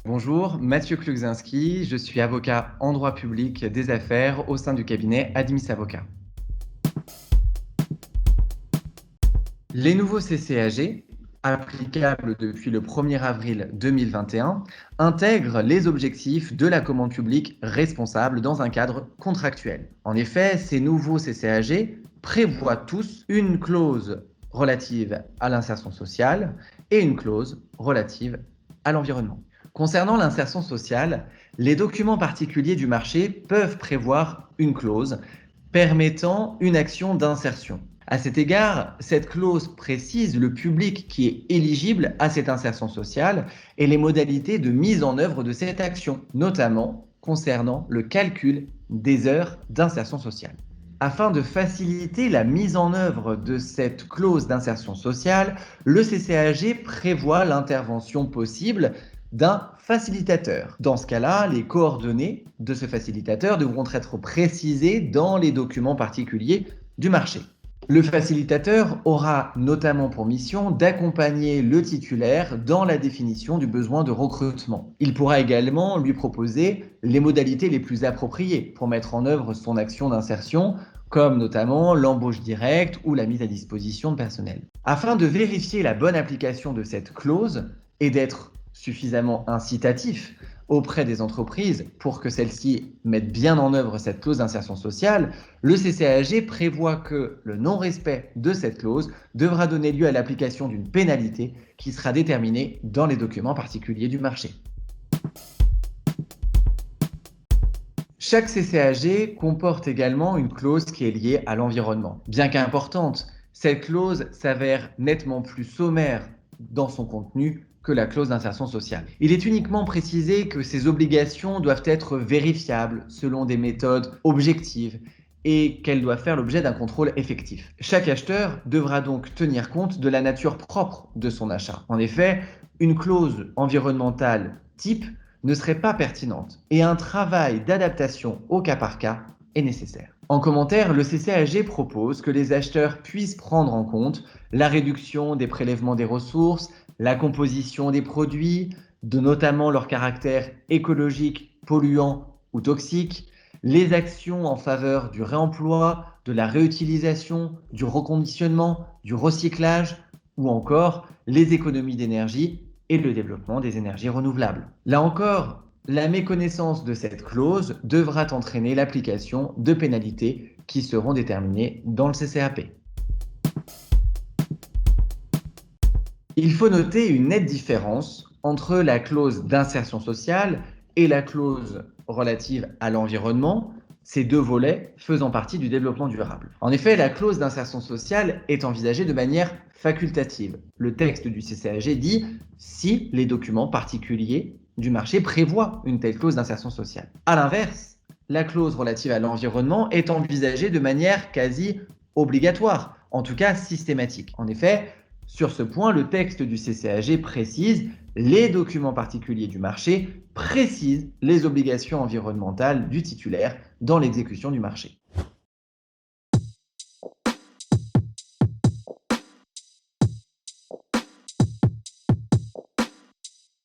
Bonjour, Mathieu Klugzinski, je suis avocat en droit public des affaires au sein du cabinet Admis Avocat. Les nouveaux CCAG, applicables depuis le 1er avril 2021, intègrent les objectifs de la commande publique responsable dans un cadre contractuel. En effet, ces nouveaux CCAG prévoient tous une clause relative à l'insertion sociale et une clause relative à l'environnement. Concernant l'insertion sociale, les documents particuliers du marché peuvent prévoir une clause permettant une action d'insertion. À cet égard, cette clause précise le public qui est éligible à cette insertion sociale et les modalités de mise en œuvre de cette action, notamment concernant le calcul des heures d'insertion sociale. Afin de faciliter la mise en œuvre de cette clause d'insertion sociale, le CCAG prévoit l'intervention possible d'un facilitateur. Dans ce cas-là, les coordonnées de ce facilitateur devront être précisées dans les documents particuliers du marché. Le facilitateur aura notamment pour mission d'accompagner le titulaire dans la définition du besoin de recrutement. Il pourra également lui proposer les modalités les plus appropriées pour mettre en œuvre son action d'insertion, comme notamment l'embauche directe ou la mise à disposition de personnel. Afin de vérifier la bonne application de cette clause et d'être suffisamment incitatif auprès des entreprises pour que celles-ci mettent bien en œuvre cette clause d'insertion sociale, le CCAG prévoit que le non-respect de cette clause devra donner lieu à l'application d'une pénalité qui sera déterminée dans les documents particuliers du marché. Chaque CCAG comporte également une clause qui est liée à l'environnement. Bien qu'importante, cette clause s'avère nettement plus sommaire dans son contenu que la clause d'insertion sociale. Il est uniquement précisé que ces obligations doivent être vérifiables selon des méthodes objectives et qu'elles doivent faire l'objet d'un contrôle effectif. Chaque acheteur devra donc tenir compte de la nature propre de son achat. En effet, une clause environnementale type ne serait pas pertinente et un travail d'adaptation au cas par cas est nécessaire. En commentaire, le CCAG propose que les acheteurs puissent prendre en compte la réduction des prélèvements des ressources, la composition des produits, notamment leur caractère écologique, polluant ou toxique, les actions en faveur du réemploi, de la réutilisation, du reconditionnement, du recyclage ou encore les économies d'énergie et le développement des énergies renouvelables. Là encore, la méconnaissance de cette clause devra entraîner l'application de pénalités qui seront déterminées dans le CCAP. Il faut noter une nette différence entre la clause d'insertion sociale et la clause relative à l'environnement, ces deux volets faisant partie du développement durable. En effet, la clause d'insertion sociale est envisagée de manière facultative. Le texte du CCAG dit « si les documents particuliers du marché prévoient une telle clause d'insertion sociale ». A l'inverse, la clause relative à l'environnement est envisagée de manière quasi obligatoire, en tout cas systématique. En effet, sur ce point, le texte du CCAG précise « les documents particuliers du marché précisent les obligations environnementales du titulaire dans l'exécution du marché ».